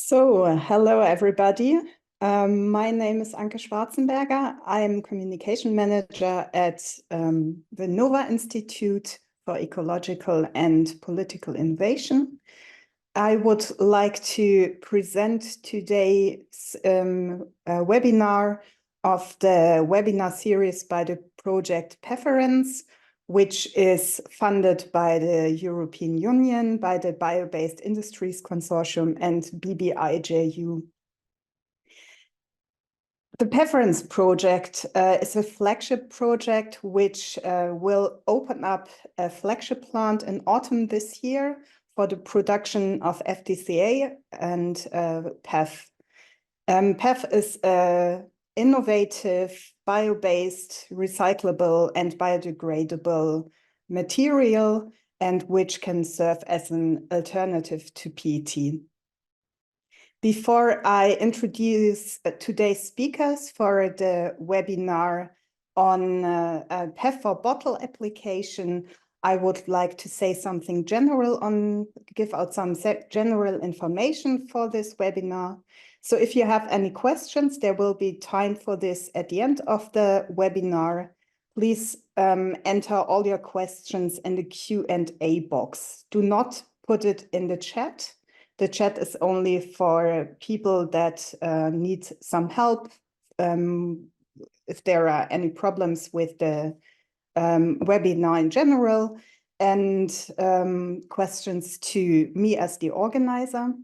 Hello everybody. My name is Anke Schwarzenberger. I'm Communication Manager at the Nova-Institut for Ecological and Political Innovation. I would like to present today's webinar of the webinar series by the project PEFerence, which is funded by the European Union, by the Bio-based Industries Consortium and BBIJU. The PEFerence project is a flagship project which will open up a flagship plant in autumn this year for the production of FDCA and PEF. PEF is an innovative, bio-based, recyclable and biodegradable material, and which can serve as an alternative to PET. Before I introduce today's speakers for the webinar on PEF for bottle application, I would like to say something general give out some general information for this webinar. So if you have any questions, there will be time for this at the end of the webinar. Please enter all your questions in the Q&A box. Do not put it in the chat. The chat is only for people that need some help. If there are any problems with the webinar in general, and questions to me as the organizer.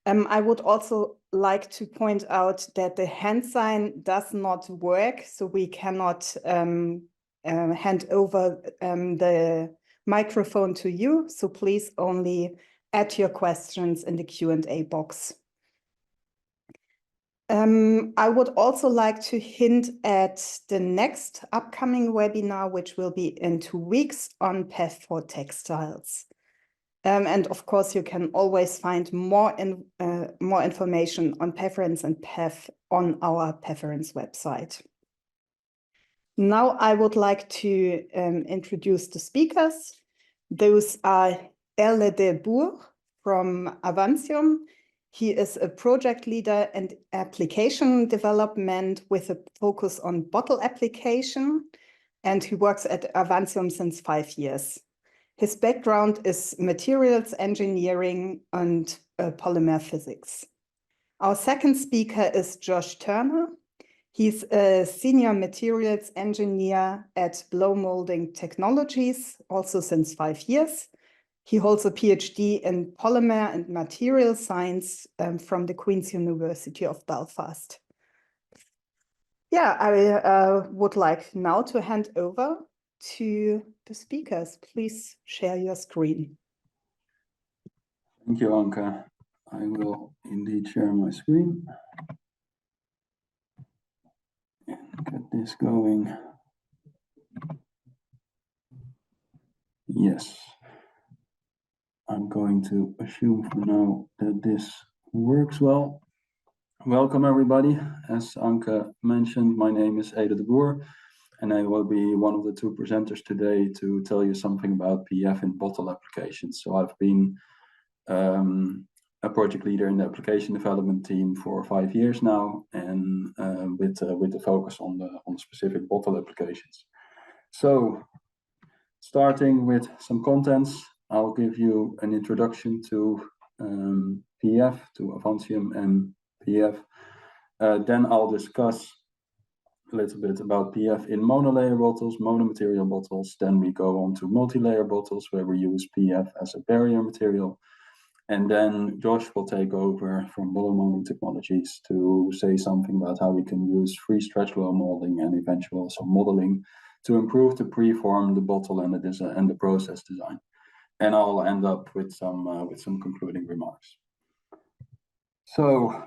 I would also like to point out that the hand sign does not work, so we cannot hand over the microphone to you. So please only add your questions in the Q&A box. I would also like to hint at the next upcoming webinar, which will be in 2 weeks on PEF for textiles. And of course, you can always find more information on PEFerence and PEF on our PEFerence website. Now I would like to introduce the speakers. Those are Erle de Boer from Avantium. He is a project leader and application development with a focus on bottle application, and he works at Avantium since 5 years. His background is materials engineering and polymer physics. Our second speaker is Josh Turner. He's a senior materials engineer at Blow Molding Technologies, also since 5 years. He holds a PhD in polymer and material science from the Queen's University of Belfast. Yeah, I would like now to hand over to the speakers. Please share your screen. Thank you, Anke. I will indeed share my screen and get this going. Yes. I'm going to assume for now that this works well. Welcome everybody. As Anke mentioned, my name is Erle de Boer, and I will be one of the 2 presenters today to tell you something about PEF in bottle applications. So I've been a project leader in the application development team for 5 years now, and with the focus on the specific bottle applications. So starting with some contents, I'll give you an introduction to PEF, to Avantium and PEF. Then I'll discuss a little bit about PEF in monolayer bottles, monomaterial bottles. Then we go on to multi-layer bottles where we use PEF as a barrier material. And then Josh will take over from Blow Molding Technologies to say something about how we can use free stretch blow molding and eventually also modeling to improve the preform, the bottle, and the process design. And I'll end up with some concluding remarks. So,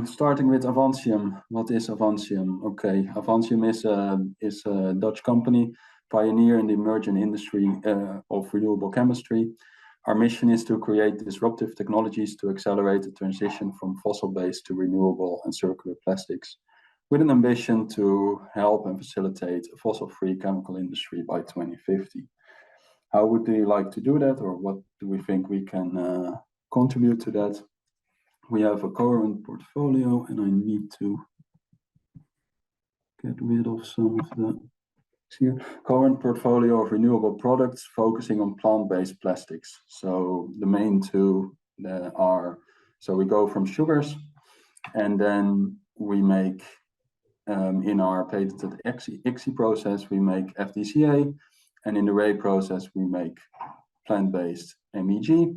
starting with Avantium. What is Avantium? Okay, Avantium is a Dutch company, pioneer in the emerging industry of renewable chemistry. Our mission is to create disruptive technologies to accelerate the transition from fossil-based to renewable and circular plastics, with an ambition to help and facilitate a fossil-free chemical industry by 2050. How would we like to do that, or what do we think we can contribute to that? We have a current portfolio, and I need to get rid of some of the here. Current portfolio of renewable products focusing on plant-based plastics. So the main two are, so we go from sugars, and then we make, in our patented ICSI process, we make FDCA, and in the RAY process, we make plant-based MEG.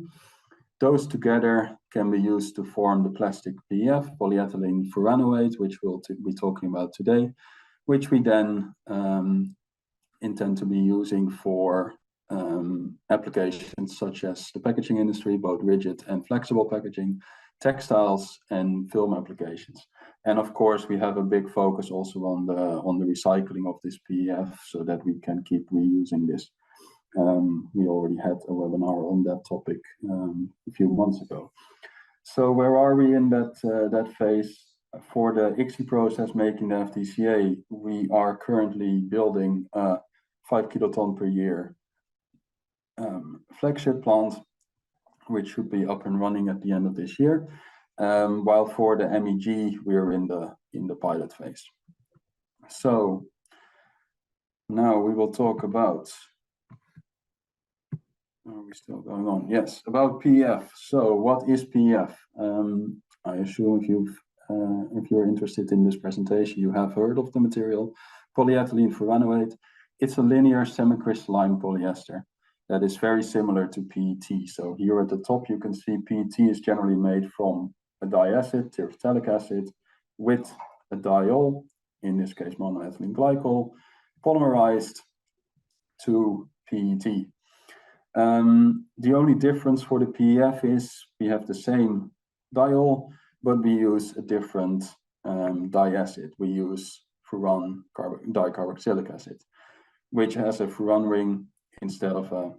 Those together can be used to form the plastic PEF, polyethylene furanoate, which we'll be talking about today, which we then intend to be using for applications such as the packaging industry, both rigid and flexible packaging, textiles, and film applications. And of course, we have a big focus also on the recycling of this PEF so that we can keep reusing this. We already had a webinar on that topic a few months ago. So where are we in that phase? For the ICSI process, making the FDCA, we are currently building a 5 kiloton per year flagship plant, which should be up and running at the end of this year. While for the MEG, we are in the pilot phase. So now we will talk about. Are we still going on? Yes, about PEF. So what is PEF? I assume if you're interested in this presentation, you have heard of the material, polyethylene furanoate. It's a linear semi-crystalline polyester that is very similar to PET. So here at the top, you can see PET is generally made from a diacid, terephthalic acid, with a diol, in this case monoethylene glycol, polymerized to PET. The only difference for the PEF is we have the same diol, but we use a different diacid. We use furan dicarboxylic acid, which has a furan ring instead of a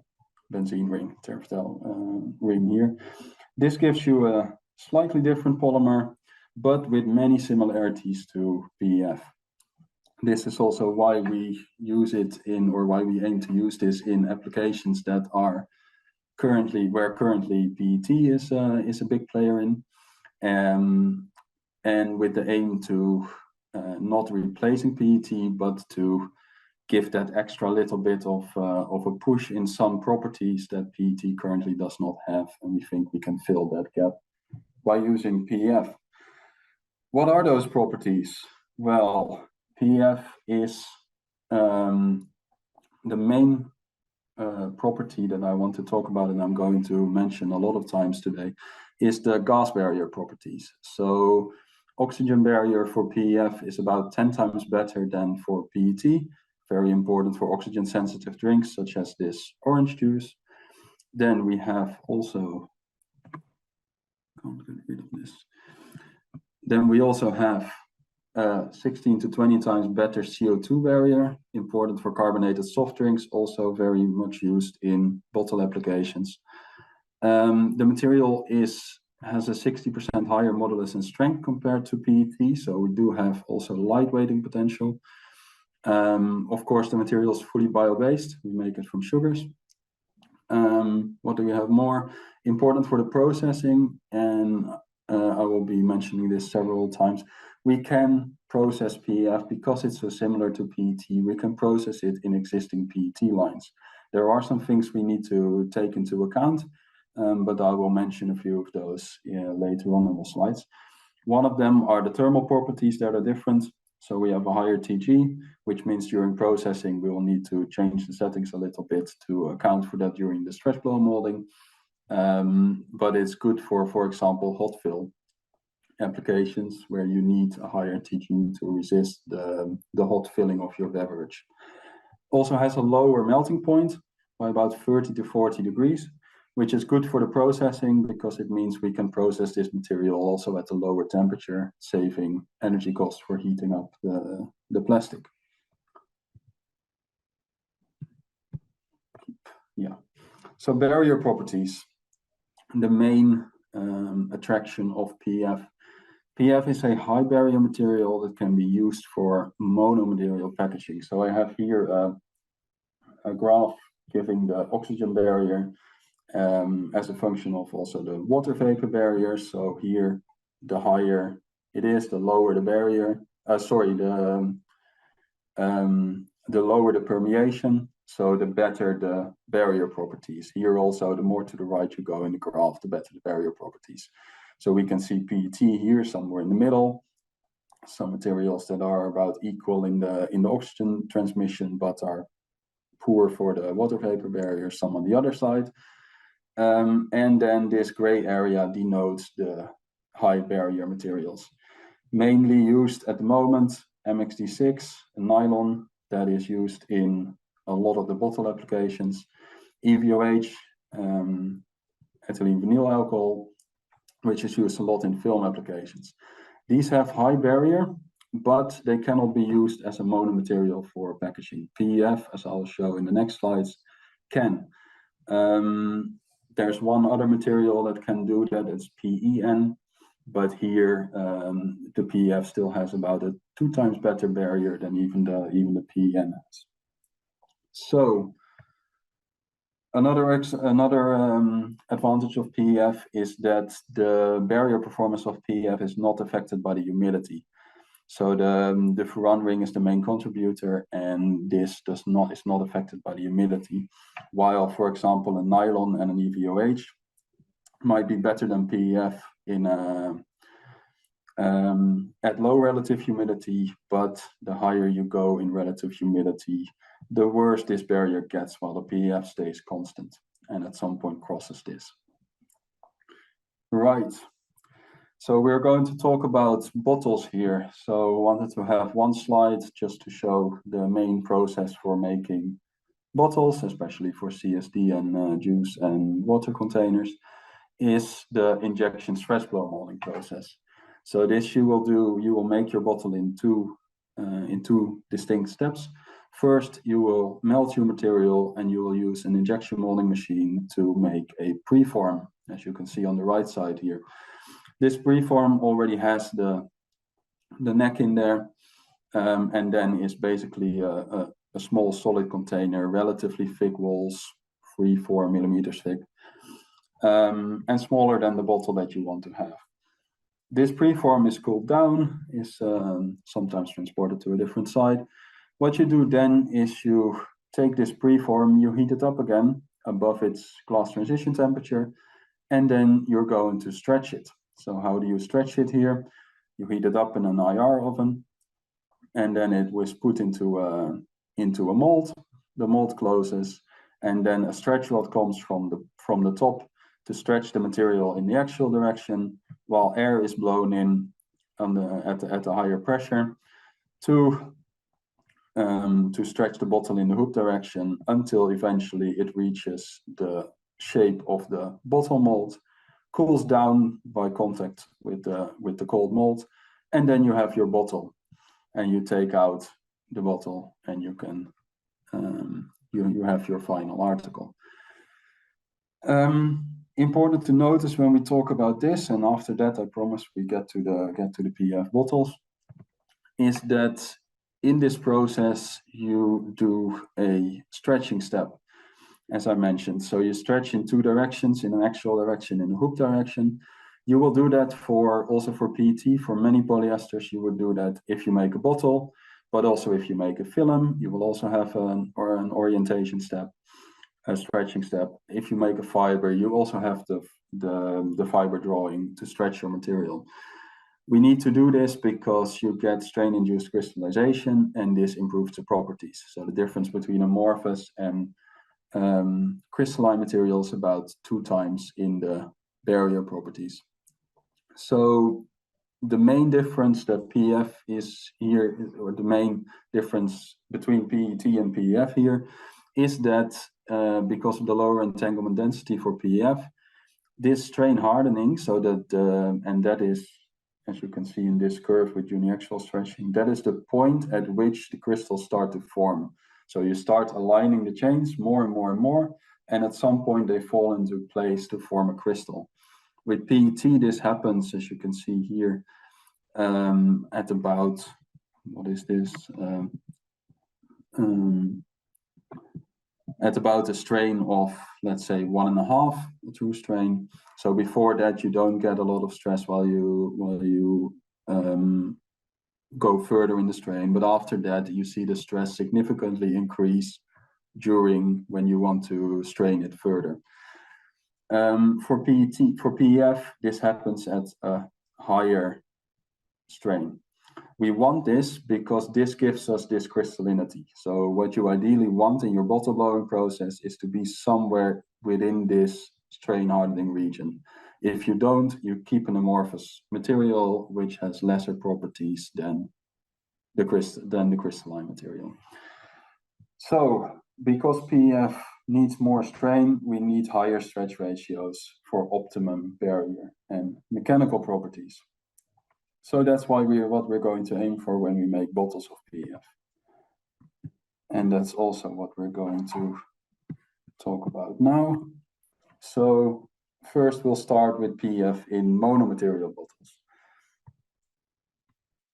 benzene ring, terephthal ring here. This gives you a slightly different polymer, but with many similarities to PEF. This is also why we use it in, or why we aim to use this in applications that are currently PET is a big player in. And with the aim to not replacing PET, but to give that extra little bit of a push in some properties that PET currently does not have, and we think we can fill that gap by using PEF. What are those properties? Well, PEF is the main property that I want to talk about, and I'm going to mention a lot of times today, is the gas barrier properties. So oxygen barrier for PEF is about 10 times better than for PET, very important for oxygen sensitive drinks such as this orange juice. Then we have also, can't get rid of this. Then we also have 16 to 20 times better CO2 barrier, important for carbonated soft drinks, also very much used in bottle applications. The material has a 60% higher modulus and strength compared to PET, so we do have also lightweighting potential. Of course, the material is fully bio-based. We make it from sugars. What do we have more? Important for the processing, and I will be mentioning this several times. We can process PEF because it's so similar to PET. We can process it in existing PET lines. There are some things we need to take into account, but I will mention a few of those later on in the slides. One of them are the thermal properties that are different. So we have a higher TG, which means during processing, we will need to change the settings a little bit to account for that during the stretch blow molding. But it's good for example, hot fill applications where you need a higher TG to resist the hot filling of your beverage. Also has a lower melting point by about 30 to 40 degrees, which is good for the processing because it means we can process this material also at a lower temperature, saving energy costs for heating up the plastic. Yeah, so barrier properties. The main attraction of PEF. PEF is a high barrier material that can be used for monomaterial packaging. So I have here a graph giving the oxygen barrier as a function of also the water vapor barrier. So here, the higher it is, the lower the barrier. The lower the permeation, so the better the barrier properties. Here also, the more to the right you go in the graph, the better the barrier properties. So we can see PET here somewhere in the middle. Some materials that are about equal in the oxygen transmission, but are poor for the water vapor barrier, some on the other side. And then this gray area denotes the high barrier materials. Mainly used at the moment, MXD6, a nylon that is used in a lot of the bottle applications, EVOH, ethylene vinyl alcohol, which is used a lot in film applications. These have high barrier, but they cannot be used as a monomaterial for packaging. PEF, as I'll show in the next slides, can. There's one other material that can do that, it's PEN, but here the PEF still has about a 2 times better barrier than even the PEN has. So another advantage of PEF is that the barrier performance of PEF is not affected by the humidity. So the Furan ring is the main contributor, and this is not affected by the humidity. While, for example, a nylon and an EVOH might be better than PEF in at low relative humidity, but the higher you go in relative humidity, the worse this barrier gets, while the PEF stays constant and at some point crosses this. Right. So we're going to talk about bottles here. So I wanted to have one slide just to show the main process for making bottles, especially for CSD and juice and water containers, is the injection stress blow molding process. So this you will make your bottle in two distinct steps. First, you will melt your material and you will use an injection molding machine to make a preform, as you can see on the right side here. This preform already has the neck in there, and then is basically a small solid container, relatively thick walls, 3-4 millimeters thick, and smaller than the bottle that you want to have. This preform is cooled down, is sometimes transported to a different site. What you do then is you take this preform, you heat it up again above its glass transition temperature, and then you're going to stretch it. So how do you stretch it here? You heat it up in an IR oven, and then it was put into a mold. The mold closes, and then a stretch rod comes from the top to stretch the material in the axial direction, while air is blown in at a higher pressure to stretch the bottle in the hoop direction until eventually it reaches the shape of the bottle mold, cools down by contact with the cold mold, and then you have your bottle, and you take out the bottle, and you can you have your final article. Important to notice when we talk about this, and after that I promise we get to the PEF bottles, is that in this process you do a stretching step, as I mentioned. So you stretch in 2 directions, in an axial direction, in a hoop direction. You will do that also for PET. For many polyesters, you would do that if you make a bottle, but also if you make a film, you will also have an orientation step, a stretching step. If you make a fiber, you also have the fiber drawing to stretch your material. We need to do this because you get strain-induced crystallization, and this improves the properties. So the difference between amorphous and crystalline materials about 2 times in the barrier properties. So the main difference that PEF is here, or the main difference between PET and PEF here, is that because of the lower entanglement density for PEF, this strain hardening, so that and that is, as you can see in this curve with uniaxial stretching, that is the point at which the crystals start to form. So you start aligning the chains more and more and more, and at some point they fall into place to form a crystal. With PET, this happens, as you can see here, at about, what is this? at about a strain of, let's say, 1.5, a true strain. So before that, you don't get a lot of stress while you go further in the strain. But after that, you see the stress significantly increase when you want to strain it further. For PEF, this happens at a higher strain. We want this because this gives us this crystallinity. So what you ideally want in your bottle blowing process is to be somewhere within this strain hardening region. If you don't, you keep an amorphous material which has lesser properties than the crystalline material. So because PEF needs more strain, we need higher stretch ratios for optimum barrier and mechanical properties. So that's why what we're going to aim for when we make bottles of PEF. And that's also what we're going to talk about now. So first we'll start with PEF in monomaterial bottles.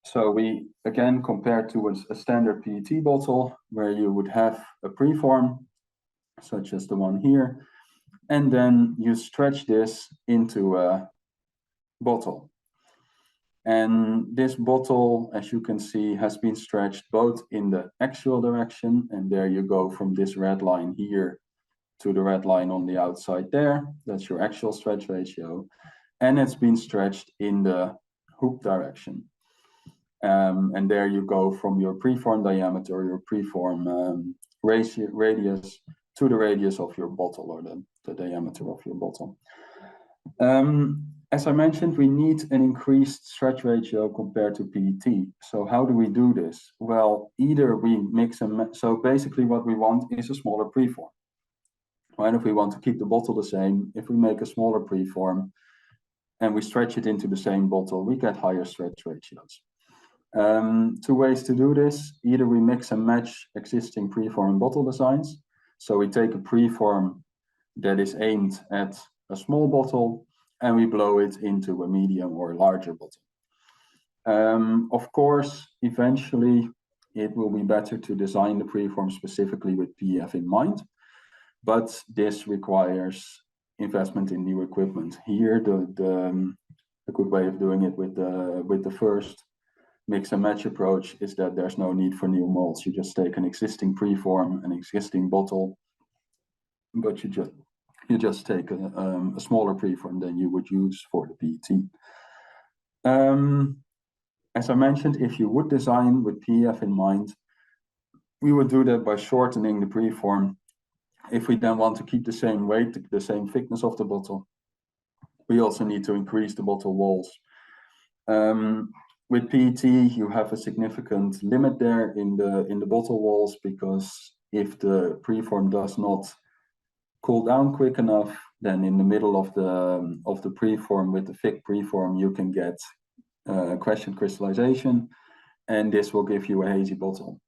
So we again compare to a standard PET bottle where you would have a preform, such as the one here, and then you stretch this into a bottle. And this bottle, as you can see, has been stretched both in the axial direction, and there you go from this red line here to the red line on the outside there. That's your axial stretch ratio. And it's been stretched in the hoop direction. And there you go from your preform diameter, your preform radius to the radius of your bottle, or the diameter of your bottle. As I mentioned, we need an increased stretch ratio compared to PET. So how do we do this? Well, either we mix and match. So basically what we want is a smaller preform. Right? If we want to keep the bottle the same, if we make a smaller preform and we stretch it into the same bottle, we get higher stretch ratios. Two ways to do this. Either we mix and match existing preform and bottle designs. So we take a preform that is aimed at a small bottle and we blow it into a medium or a larger bottle. Of course, eventually it will be better to design the preform specifically with PEF in mind, but this requires investment in new equipment. Here, the good way of doing it with the first mix and match approach is that there's no need for new molds. You just take an existing preform, an existing bottle, but you just take a smaller preform than you would use for the PET. As I mentioned, if you would design with PEF in mind, we would do that by shortening the preform. If we then want to keep the same weight, the same thickness of the bottle, we also need to increase the bottle walls. With PET, you have a significant limit there in the bottle walls, because if the preform does not cool down quick enough, then in the middle of the preform, with the thick preform, you can get crescent crystallization, and this will give you a hazy bottle.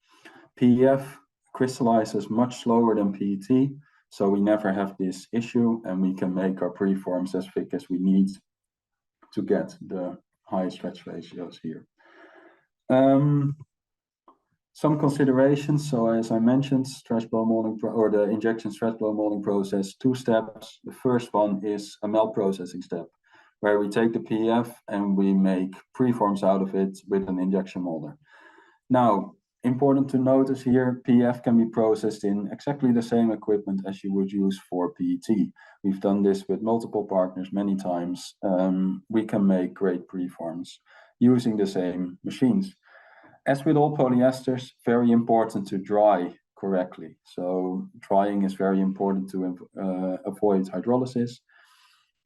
PEF crystallizes much slower than PET, so we never have this issue, and we can make our preforms as thick as we need to get the high stretch ratios here. Some considerations. So as I mentioned, stretch blow molding or the injection stretch blow molding process, 2 steps. The first one is a melt processing step, where we take the PEF and we make preforms out of it with an injection molder. Now, important to notice here, PEF can be processed in exactly the same equipment as you would use for PET. We've done this with multiple partners many times. We can make great preforms using the same machines. As with all polyesters, very important to dry correctly. So drying is very important to avoid hydrolysis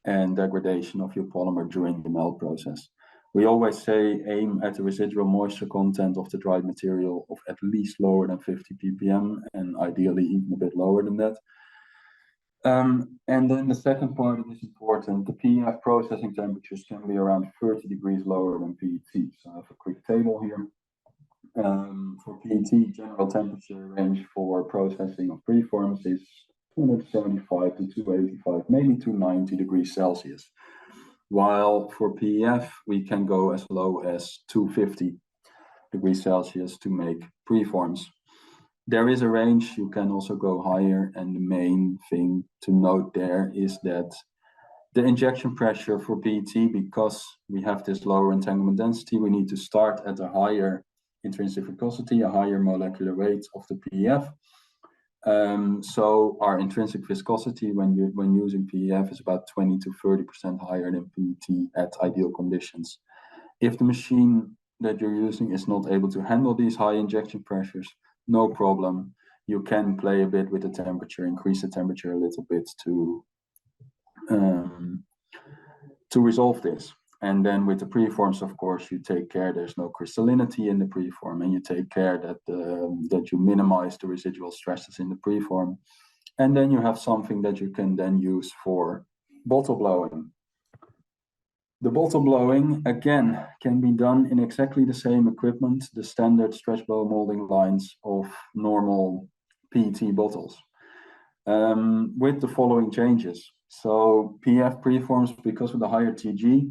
and degradation of your polymer during the melt process. We always say aim at the residual moisture content of the dried material of at least lower than 50 ppm, and ideally even a bit lower than that. And then the second part is important. The PEF processing temperatures can be around 30 degrees lower than PET. So I have a quick table here. For PET, general temperature range for processing of preforms is 275 to 285, maybe 290 degrees Celsius. While for PEF, we can go as low as 250 degrees Celsius to make preforms. There is a range, you can also go higher, and the main thing to note there is that the injection pressure for PET, because we have this lower entanglement density, we need to start at a higher intrinsic viscosity, a higher molecular weight of the PEF. So our intrinsic viscosity when using PEF is about 20 to 30% higher than PET at ideal conditions. If the machine that you're using is not able to handle these high injection pressures, no problem. You can play a bit with the temperature, increase the temperature a little bit to resolve this. And then with the preforms, of course, you take care there's no crystallinity in the preform, and you take care that that you minimize the residual stresses in the preform. And then you have something that you can then use for bottle blowing. The bottle blowing, again, can be done in exactly the same equipment, the standard stretch blow molding lines of normal PET bottles, with the following changes. So PEF preforms, because of the higher TG,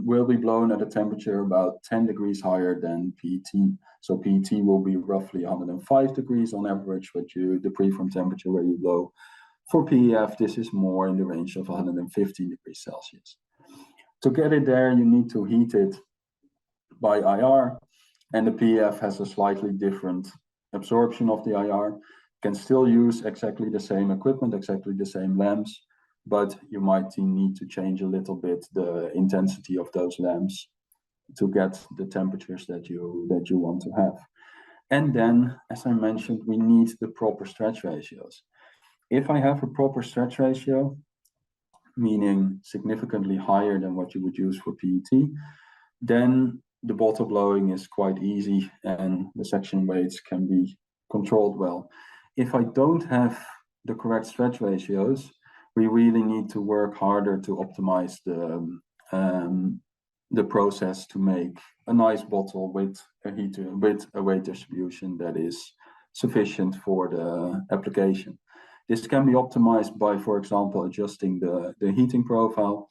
will be blown at a temperature about 10 degrees higher than PET. So PET will be roughly 105 degrees on average, but the preform temperature where you blow. For PEF, this is more in the range of 115 degrees Celsius. To get it there, you need to heat it by IR, and the PEF has a slightly different absorption of the IR. Can still use exactly the same equipment, exactly the same lamps, but you might need to change a little bit the intensity of those lamps to get the temperatures that you want to have. And then, as I mentioned, we need the proper stretch ratios. If I have a proper stretch ratio, meaning significantly higher than what you would use for PET, then the bottle blowing is quite easy and the section weights can be controlled well. If I don't have the correct stretch ratios, we really need to work harder to optimize the process to make a nice bottle with a weight distribution that is sufficient for the application. This can be optimized by, for example, adjusting the heating profile.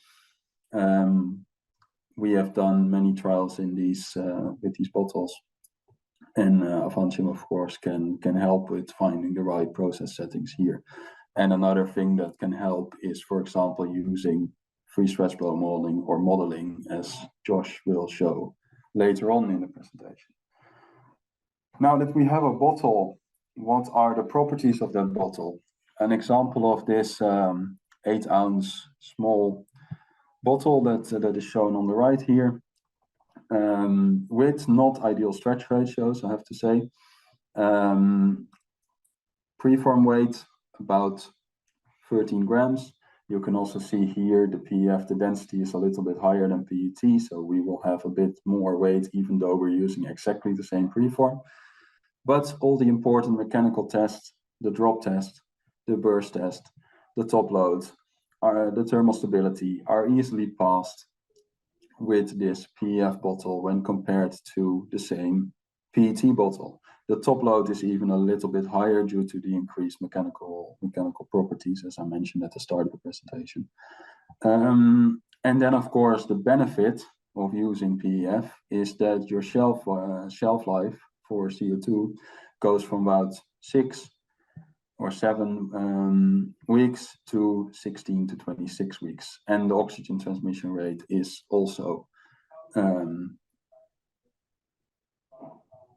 We have done many trials in these with these bottles, and Avantium, of course, can help with finding the right process settings here. And another thing that can help is, for example, using free stretch blow molding or modeling, as Josh will show later on in the presentation. Now that we have a bottle, what are the properties of that bottle? An example of this 8-ounce small bottle that is shown on the right here, with not ideal stretch ratios, I have to say. Preform weight about 13 grams. You can also see here the PEF, the density is a little bit higher than PET, so we will have a bit more weight even though we're using exactly the same preform. But all the important mechanical tests, the drop test, the burst test, the top load, the thermal stability are easily passed with this PEF bottle when compared to the same PET bottle. The top load is even a little bit higher due to the increased mechanical properties, as I mentioned at the start of the presentation. And then, of course, the benefit of using PEF is that your shelf life for CO2 goes from about 6 or 7 weeks to 16 to 26 weeks. And the oxygen transmission rate is also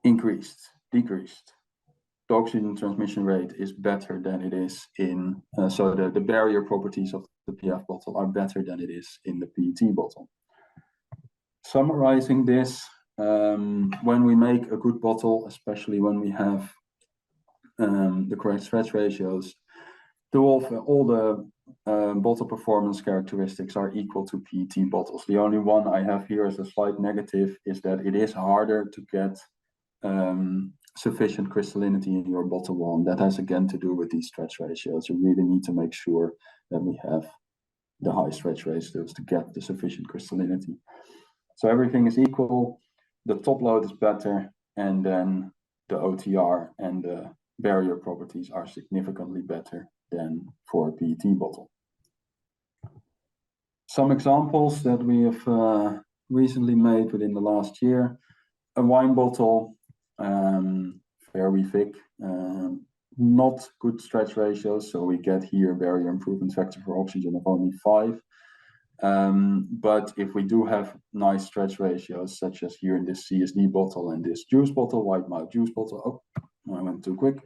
decreased. The oxygen transmission rate is better than it is in, so the barrier properties of the PEF bottle are better than it is in the PET bottle. Summarizing this, when we make a good bottle, especially when we have the correct stretch ratios, all the bottle performance characteristics are equal to PET bottles. The only one I have here as a slight negative is that it is harder to get sufficient crystallinity in your bottle wall. And that has again to do with these stretch ratios. You really need to make sure that we have the high stretch ratios to get the sufficient crystallinity. So everything is equal, the top load is better, and then the OTR and the barrier properties are significantly better than for a PET bottle. Some examples that we have recently made within the last year: a wine bottle, very thick, not good stretch ratios. So we get here barrier improvement factor for oxygen of only 5. But if we do have nice stretch ratios, such as here in this CSD bottle and this juice bottle, white mouth juice bottle, oh, I went too quick,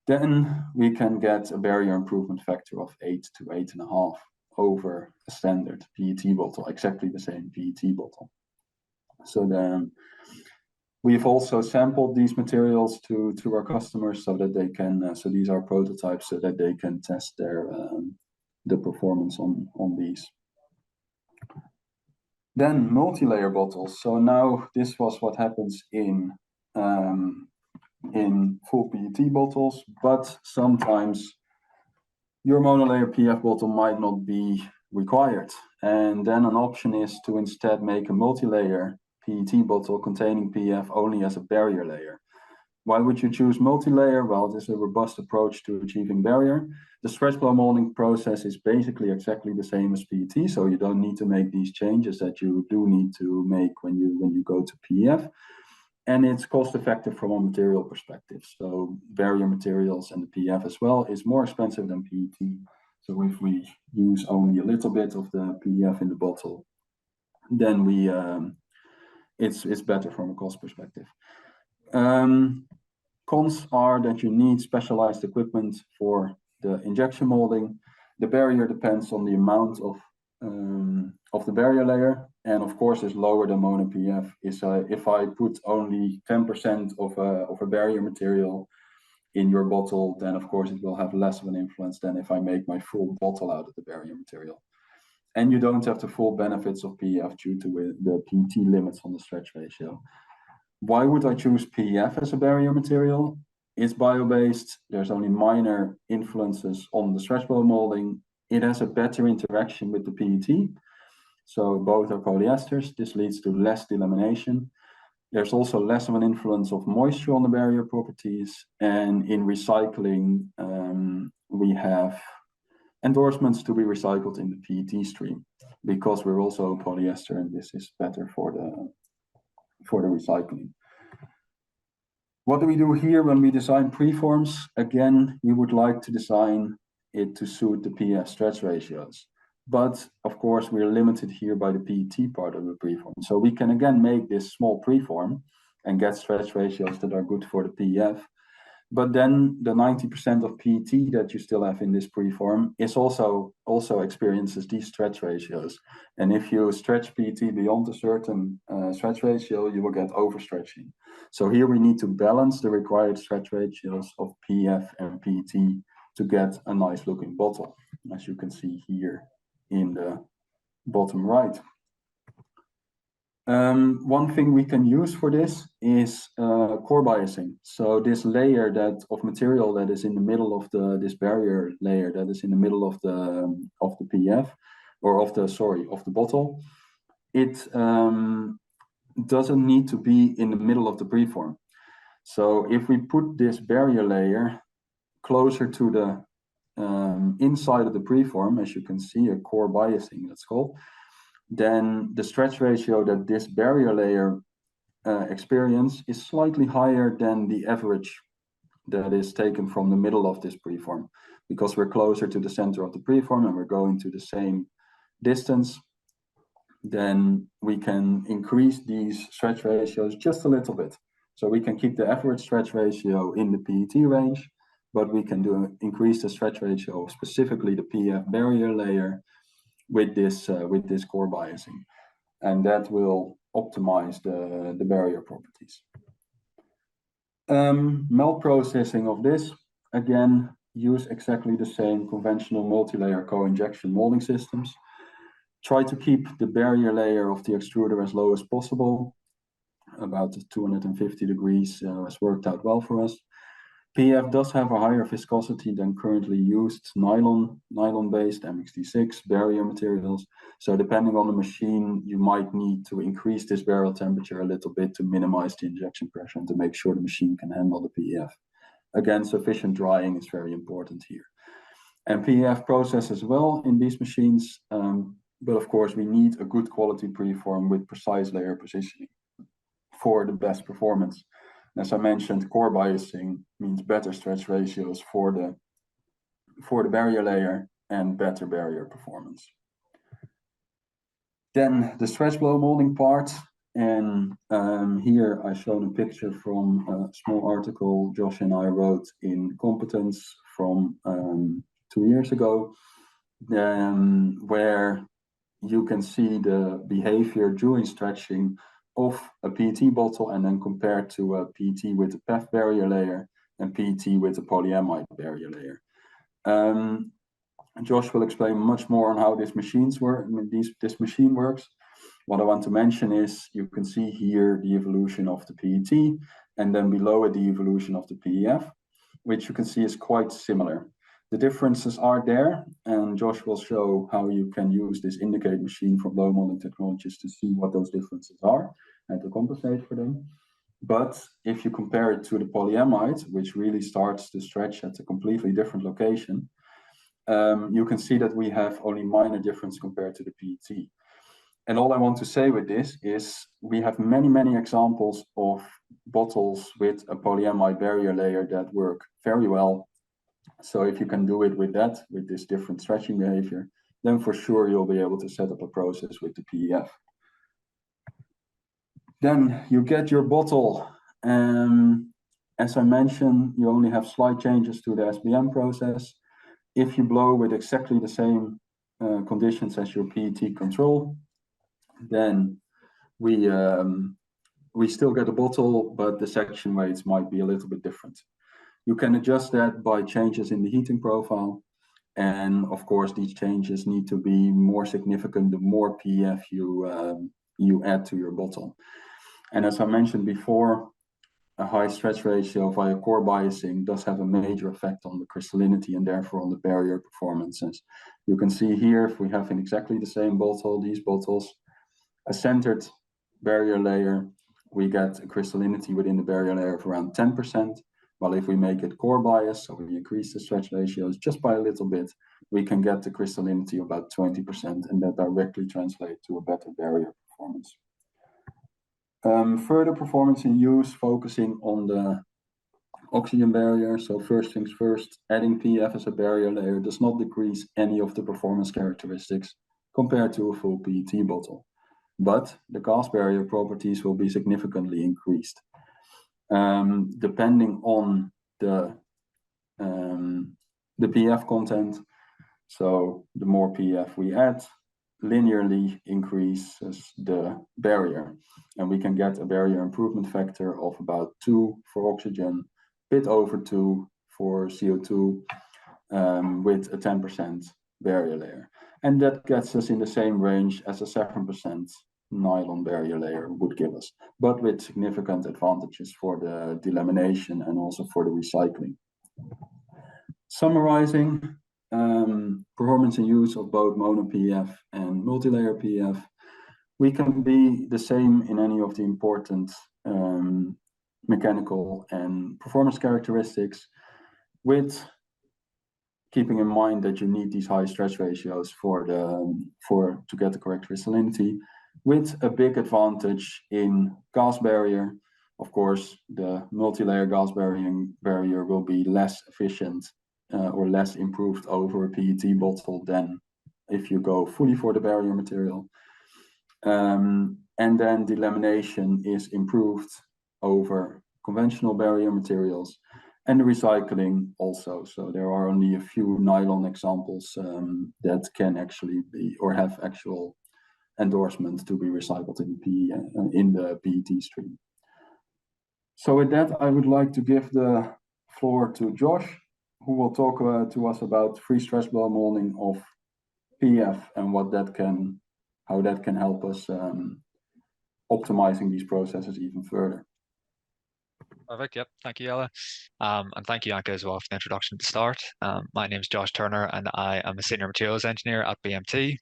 then we can get a barrier improvement factor of 8 to 8.5 over a standard PET bottle, exactly the same PET bottle. So then we've also sampled these materials to our customers so that they can, so these are prototypes, so that they can test their the performance on these. Then multi-layer bottles. So now this was what happens in full PET bottles, but sometimes your monolayer PF bottle might not be required. And then an option is to instead make a multi-layer PET bottle containing PF only as a barrier layer. Why would you choose multi-layer? Well, this is a robust approach to achieving barrier. The stretch blow molding process is basically exactly the same as PET, so you don't need to make these changes that you do need to make when you go to PEF. And it's cost effective from a material perspective. So barrier materials and the PEF as well is more expensive than PET. So if we use only a little bit of the PEF in the bottle, then we it's better from a cost perspective. Cons are that you need specialized equipment for the injection molding. The barrier depends on the amount of the barrier layer, and of course is lower than mono PF. If I put only 10% of a barrier material in your bottle, then of course it will have less of an influence than if I make my full bottle out of the barrier material. And you don't have the full benefits of PEF due to the PET limits on the stretch ratio. Why would I choose PEF as a barrier material? It's bio-based. There's only minor influences on the stretch blow molding. It has a better interaction with the PET. So both are polyesters. This leads to less delamination. There's also less of an influence of moisture on the barrier properties. And in recycling, we have endorsements to be recycled in the PET stream because we're also polyester, and this is better for the recycling. What do we do here when we design preforms? Again, we would like to design it to suit the PF stretch ratios. But of course, we're limited here by the PET part of the preform. So we can again make this small preform and get stretch ratios that are good for the PF. But then the 90% of PET that you still have in this preform is also experiences these stretch ratios. And if you stretch PET beyond a certain stretch ratio, you will get overstretching. So here we need to balance the required stretch ratios of PF and PET to get a nice looking bottle, as you can see here in the bottom right. One thing we can use for this is core biasing. So this layer of material that is in the middle of this barrier layer that is in the middle of the PF, or of the bottle, it doesn't need to be in the middle of the preform. So if we put this barrier layer closer to the inside of the preform, as you can see, a core biasing that's called, then the stretch ratio that this barrier layer experience is slightly higher than the average that is taken from the middle of this preform, because we're closer to the center of the preform and we're going to the same distance. Then we can increase these stretch ratios just a little bit. So we can keep the average stretch ratio in the PET range, but we can increase the stretch ratio of specifically the PF barrier layer with this core biasing, and that will optimize the barrier properties. Melt processing of this, again, use exactly the same conventional multi-layer co-injection molding systems. Try to keep the barrier layer of the extruder as low as possible. About 250 degrees has worked out well for us. PF does have a higher viscosity than currently used nylon-based MXD6 barrier materials. So depending on the machine, you might need to increase this barrel temperature a little bit to minimize the injection pressure and to make sure the machine can handle the PF. Again, sufficient drying is very important here. And PF process as well in these machines, but of course we need a good quality preform with precise layer positioning for the best performance. As I mentioned, core biasing means better stretch ratios for the barrier layer and better barrier performance. Then the stretch blow molding part, and here I've shown a picture from a small article Josh and I wrote in Competence from 2 years ago, where you can see the behavior during stretching of a PET bottle and then compared to a PET with a PEF barrier layer and PET with a polyamide barrier layer. Josh will explain much more on how this machine works. What I want to mention is you can see here the evolution of the PET and then below it the evolution of the PEF, which you can see is quite similar. The differences are there, and Josh will show how you can use this indicate machine from blow molding technologies to see what those differences are and to compensate for them. But if you compare it to the polyamide, which really starts to stretch at a completely different location, you can see that we have only minor difference compared to the PET. And all I want to say with this is we have many, many examples of bottles with a polyamide barrier layer that work very well. So if you can do it with this different stretching behavior, then for sure you'll be able to set up a process with the PEF. Then you get your bottle. As I mentioned, you only have slight changes to the SBM process. If you blow with exactly the same conditions as your PET control, then we still get a bottle, but the section weights might be a little bit different. You can adjust that by changes in the heating profile. And of course, these changes need to be more significant the more PEF you add to your bottle. And as I mentioned before, a high stretch ratio via core biasing does have a major effect on the crystallinity and therefore on the barrier performances. You can see here, if we have in exactly the same bottle, these bottles, a centered barrier layer, we get a crystallinity within the barrier layer of around 10%. While if we make it core bias, so we increase the stretch ratios just by a little bit, we can get the crystallinity of about 20%, and that directly translates to a better barrier performance. Further performance in use, focusing on the oxygen barrier. So first things first, adding PEF as a barrier layer does not decrease any of the performance characteristics compared to a full PET bottle, but the gas barrier properties will be significantly increased. Depending on the PEF content, so the more PEF we add, linearly increases the barrier, and we can get a barrier improvement factor of about 2 for oxygen, bit over 2 for CO2, with a 10% barrier layer, and that gets us in the same range as a 7% nylon barrier layer would give us, but with significant advantages for the delamination and also for the recycling. Summarizing, performance and use of both mono PEF and multi-layer PEF, we can be the same in any of the important mechanical and performance characteristics, with keeping in mind that you need these high stretch ratios to get the correct crystallinity, with a big advantage in gas barrier. Of course, the multi-layer gas barrier will be less efficient or less improved over a PET bottle than if you go fully for the barrier material. And then delamination is improved over conventional barrier materials, and the recycling also. So there are only a few nylon examples that can actually be or have actual endorsement to be recycled in the PET stream. So with that, I would like to give the floor to Josh, who will talk to us about free stretch blow molding of PEF and how that can help us optimizing these processes even further. Perfect. Yep. Thank you, Jelle. And thank you, Anke, as well, for the introduction at the start. My name is Josh Turner, and I am a senior materials engineer at BMT.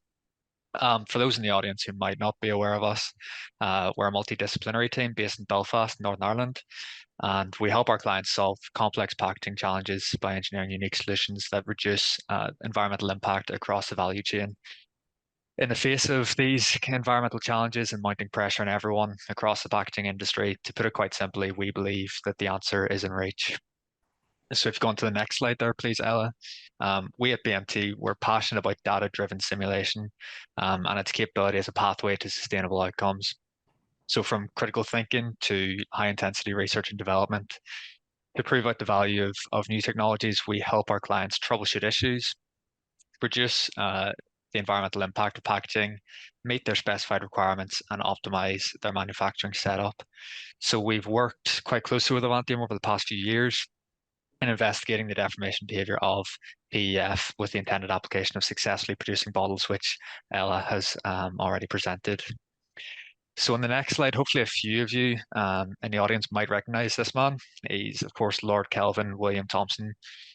For those in the audience who might not be aware of us, we're a multidisciplinary team based in Belfast, Northern Ireland, and we help our clients solve complex packaging challenges by engineering unique solutions that reduce environmental impact across the value chain. In the face of these environmental challenges and mounting pressure on everyone across the packaging industry, to put it quite simply, we believe that the answer is in reach. So if you go on to the next slide there, please, Ella. We at BMT, we're passionate about data-driven simulation and its capability as a pathway to sustainable outcomes. So from critical thinking to high-intensity research and development, to prove out the value of new technologies, we help our clients troubleshoot issues, reduce the environmental impact of packaging, meet their specified requirements, and optimize their manufacturing setup. So we've worked quite closely with Avantium over the past few years in investigating the deformation behavior of PEF with the intended application of successfully producing bottles, which Ella has already presented. So on the next slide, hopefully a few of you in the audience might recognize this man. He's, of course, Lord Kelvin William Thomson.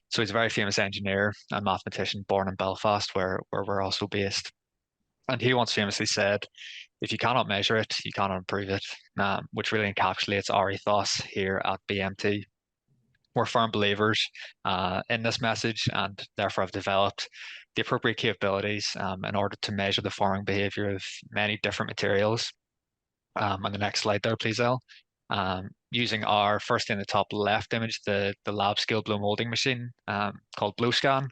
So he's a very famous engineer and mathematician born in Belfast, where we're also based. And he once famously said, if you cannot measure it, you cannot improve it, which really encapsulates our ethos here at BMT. We're firm believers in this message and therefore have developed the appropriate capabilities in order to measure the forming behavior of many different materials. On the next slide there, please, Elle. Using our first in the top left image, the lab scale blow molding machine called BlowScan,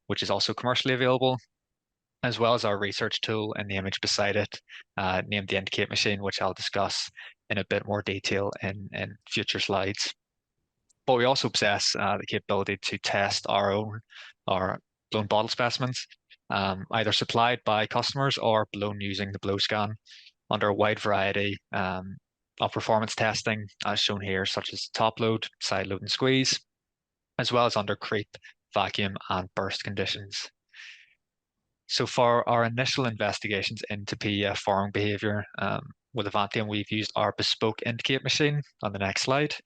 which is also commercially available, as well as our research tool in the image beside it, named the Indicate machine, which I'll discuss in a bit more detail in future slides. But we also possess the capability to test our blown bottle specimens, either supplied by customers or blown using the BlowScan under a wide variety of performance testing, as shown here, such as top load, side load, and squeeze, as well as under creep, vacuum, and burst conditions. So for our initial investigations into PEF forming behavior with Avantium, we've used our bespoke Indicate machine on the next slide,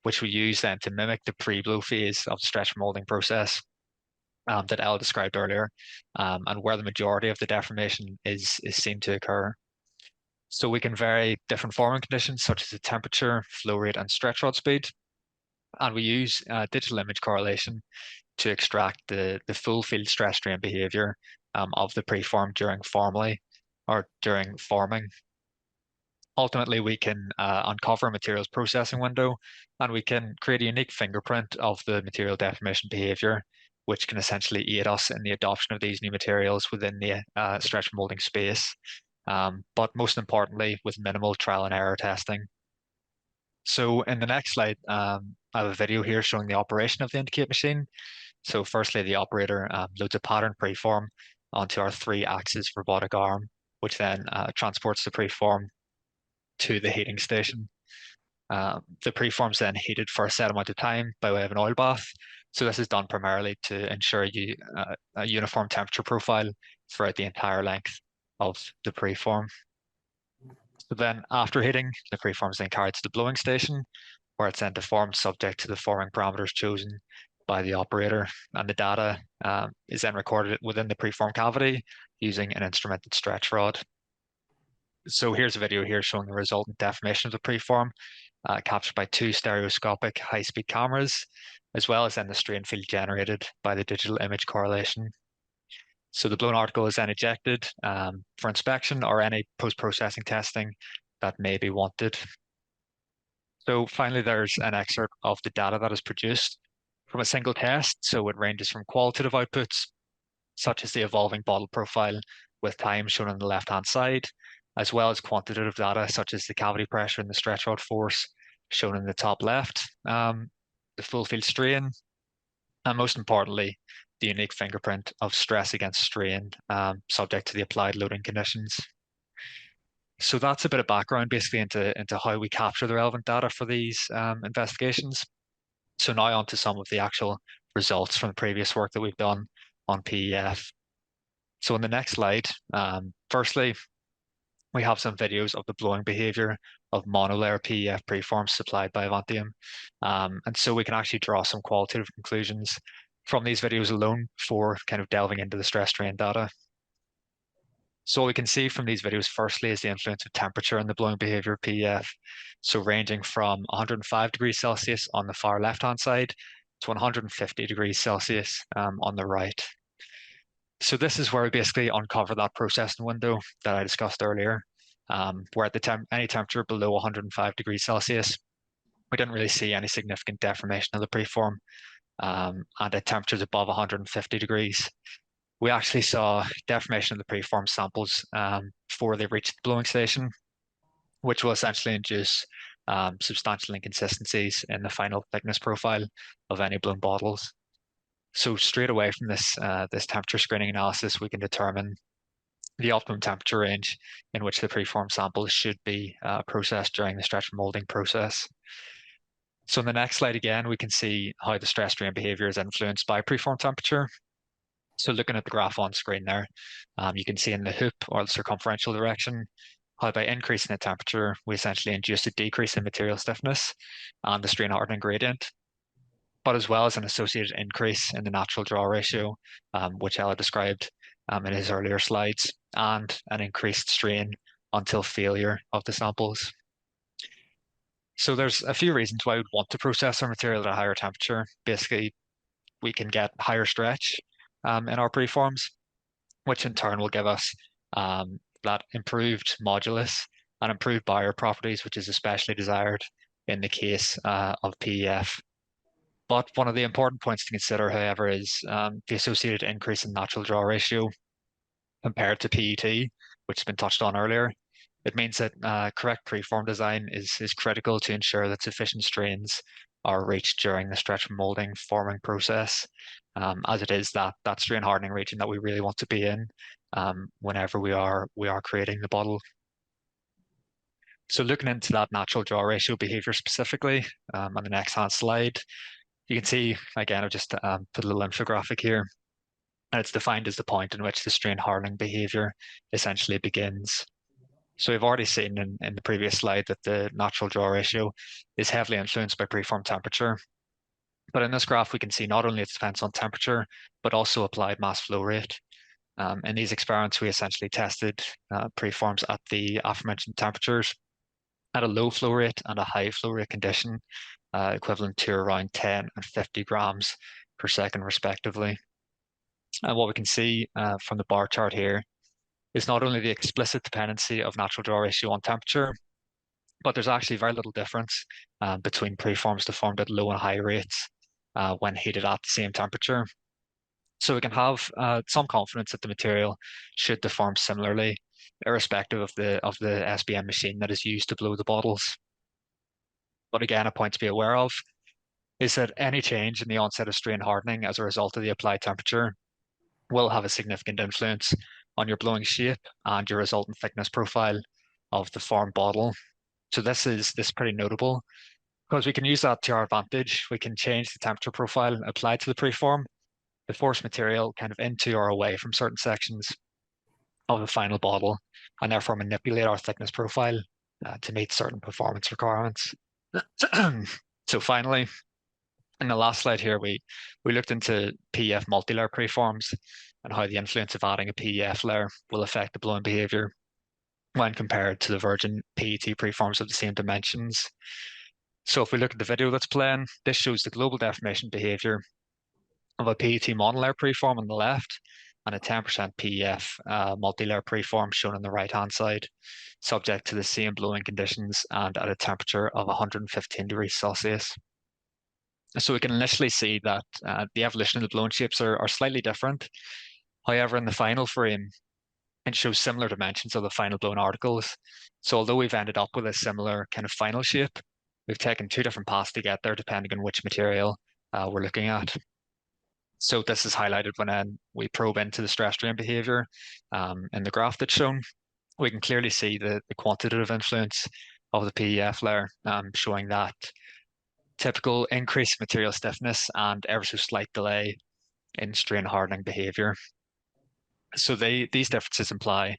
which we use then to mimic the pre-blow phase of the stretch molding process that Elle described earlier, and where the majority of the deformation is seen to occur. So we can vary different forming conditions such as the temperature, flow rate, and stretch rod speed. And we use digital image correlation to extract the full field stress strain behavior of the preform during forming. Ultimately, we can uncover a materials processing window, and we can create a unique fingerprint of the material deformation behavior, which can essentially aid us in the adoption of these new materials within the stretch molding space. But most importantly, with minimal trial and error testing. So in the next slide, I have a video here showing the operation of the Indicate machine. So firstly, the operator loads a pattern preform onto our 3-axis robotic arm, which then transports the preform to the heating station. The preform's then heated for a set amount of time by way of an oil bath. So this is done primarily to ensure a uniform temperature profile throughout the entire length of the preform. So then after heating, the preform is then carried to the blowing station, where it's then deformed subject to the forming parameters chosen by the operator. And the data is then recorded within the preform cavity using an instrumented stretch rod. So here's a video here showing the resultant deformation of the preform, captured by 2 stereoscopic high-speed cameras, as well as then the strain field generated by the digital image correlation. So the blown article is then ejected for inspection or any post-processing testing that may be wanted. So finally, there's an excerpt of the data that is produced from a single test. So it ranges from qualitative outputs, such as the evolving bottle profile with time shown on the left-hand side, as well as quantitative data, such as the cavity pressure and the stretch rod force shown in the top left, the full field strain, and most importantly, the unique fingerprint of stress against strain subject to the applied loading conditions. So that's a bit of background basically into how we capture the relevant data for these investigations. So now on to some of the actual results from the previous work that we've done on PEF. So on the next slide, firstly, we have some videos of the blowing behavior of monolayer PEF preforms supplied by Avantium. And so we can actually draw some qualitative conclusions from these videos alone for kind of delving into the stress strain data. So what we can see from these videos, firstly, is the influence of temperature in the blowing behavior of PEF. So ranging from 105 degrees Celsius on the far left-hand side to 150 degrees Celsius on the right. So this is where we basically uncover that processing window that I discussed earlier, where at any temperature below 105 degrees Celsius, we didn't really see any significant deformation of the preform. And at temperatures above 150 degrees, we actually saw deformation of the preform samples before they reached the blowing station, which will essentially induce substantial inconsistencies in the final thickness profile of any blown bottles. So straight away from this temperature screening analysis, we can determine the optimum temperature range in which the preform samples should be processed during the stretch molding process. So in the next slide again, we can see how the stress strain behavior is influenced by preform temperature. So looking at the graph on screen there, you can see in the hoop or the circumferential direction, how by increasing the temperature, we essentially induce a decrease in material stiffness and the strain hardening gradient, but as well as an associated increase in the natural draw ratio, which Ella described in his earlier slides, and an increased strain until failure of the samples. So there's a few reasons why we'd want to process our material at a higher temperature. Basically, we can get higher stretch in our preforms, which in turn will give us that improved modulus and improved barrier properties, which is especially desired in the case of PEF. But one of the important points to consider, however, is the associated increase in natural draw ratio compared to PET, which has been touched on earlier. It means that correct preform design is critical to ensure that sufficient strains are reached during the stretch molding forming process, as it is that strain hardening region that we really want to be in whenever we are creating the bottle. So looking into that natural draw ratio behavior specifically on the next hand slide, you can see, again, I've just put a little infographic here, and it's defined as the point in which the strain hardening behavior essentially begins. So we've already seen in the previous slide that the natural draw ratio is heavily influenced by preform temperature. But in this graph, we can see not only it depends on temperature, but also applied mass flow rate. In these experiments, we essentially tested preforms at the aforementioned temperatures at a low flow rate and a high flow rate condition, equivalent to around 10 and 50 grams per second, respectively. And what we can see from the bar chart here is not only the explicit dependency of natural draw ratio on temperature, but there's actually very little difference between preforms deformed at low and high rates when heated at the same temperature. So we can have some confidence that the material should deform similarly, irrespective of the SBM machine that is used to blow the bottles. But again, a point to be aware of is that any change in the onset of strain hardening as a result of the applied temperature will have a significant influence on your blowing shape and your resultant thickness profile of the formed bottle. So this is pretty notable because we can use that to our advantage. We can change the temperature profile applied to the preform to force material kind of into or away from certain sections of the final bottle, and therefore manipulate our thickness profile to meet certain performance requirements. So finally, in the last slide here, we looked into PEF multi-layer preforms and how the influence of adding a PEF layer will affect the blowing behavior when compared to the virgin PET preforms of the same dimensions. So if we look at the video that's playing, this shows the global deformation behavior of a PET monolayer preform on the left and a 10% PEF multi-layer preform shown on the right-hand side, subject to the same blowing conditions and at a temperature of 115 degrees Celsius. So we can initially see that the evolution of the blown shapes are slightly different. However, in the final frame, it shows similar dimensions of the final blown articles. So although we've ended up with a similar kind of final shape, we've taken two different paths to get there depending on which material we're looking at. So this is highlighted when we probe into the stress strain behavior in the graph that's shown. We can clearly see the quantitative influence of the PEF layer, showing that typical increased material stiffness and ever so slight delay in strain hardening behavior. So these differences imply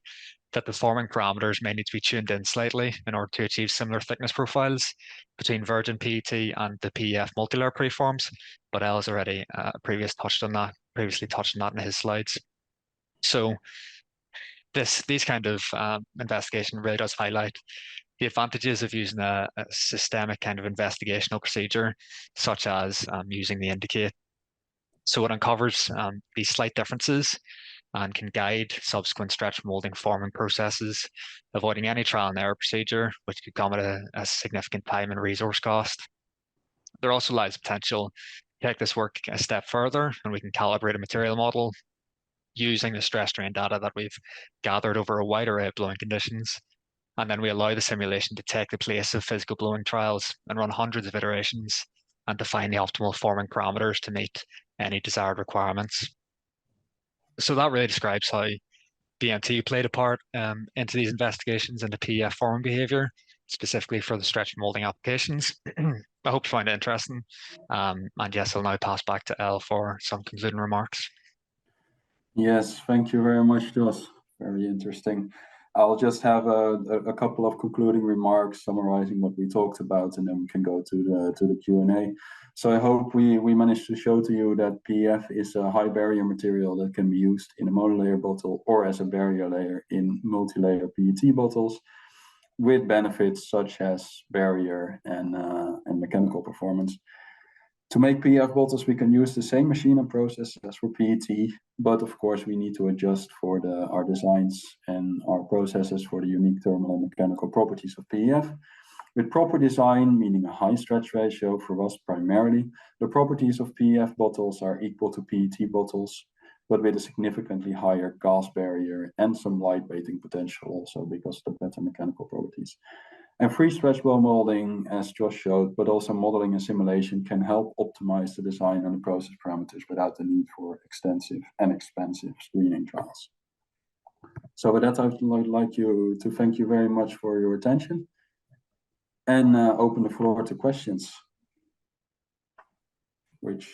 that the forming parameters may need to be tuned in slightly in order to achieve similar thickness profiles between virgin PET and the PEF multilayer preforms, but El's already previously touched on that in his slides. So these kind of investigation really does highlight the advantages of using a systemic kind of investigational procedure, such as using the indicate. So it uncovers these slight differences and can guide subsequent stretch molding forming processes, avoiding any trial and error procedure, which could come at a significant time and resource cost. There also lies potential to take this work a step further, and we can calibrate a material model using the stress strain data that we've gathered over a wide array of blowing conditions. And then we allow the simulation to take the place of physical blowing trials and run hundreds of iterations and define the optimal forming parameters to meet any desired requirements. So that really describes how BMT played a part into these investigations into PEF forming behavior, specifically for the stretch molding applications. I hope you find it interesting. And yes, I'll now pass back to Elle for some concluding remarks. Yes, thank you very much, Josh. Very interesting. I'll just have a couple of concluding remarks summarizing what we talked about, and then we can go to the Q&A. So I hope we managed to show to you that PEF is a high barrier material that can be used in a monolayer bottle or as a barrier layer in multi-layer PET bottles, with benefits such as barrier and mechanical performance. To make PEF bottles, we can use the same machine and process as for PET, but of course we need to adjust for our designs and our processes for the unique thermal and mechanical properties of PEF. With proper design, meaning a high stretch ratio for us primarily, the properties of PEF bottles are equal to PET bottles, but with a significantly higher gas barrier and some lightweighting potential also because of the better mechanical properties. And free stretch blow molding, as Josh showed, but also modeling and simulation can help optimize the design and the process parameters without the need for extensive and expensive screening trials. So with that, I'd like to thank you very much for your attention and open the floor to questions, which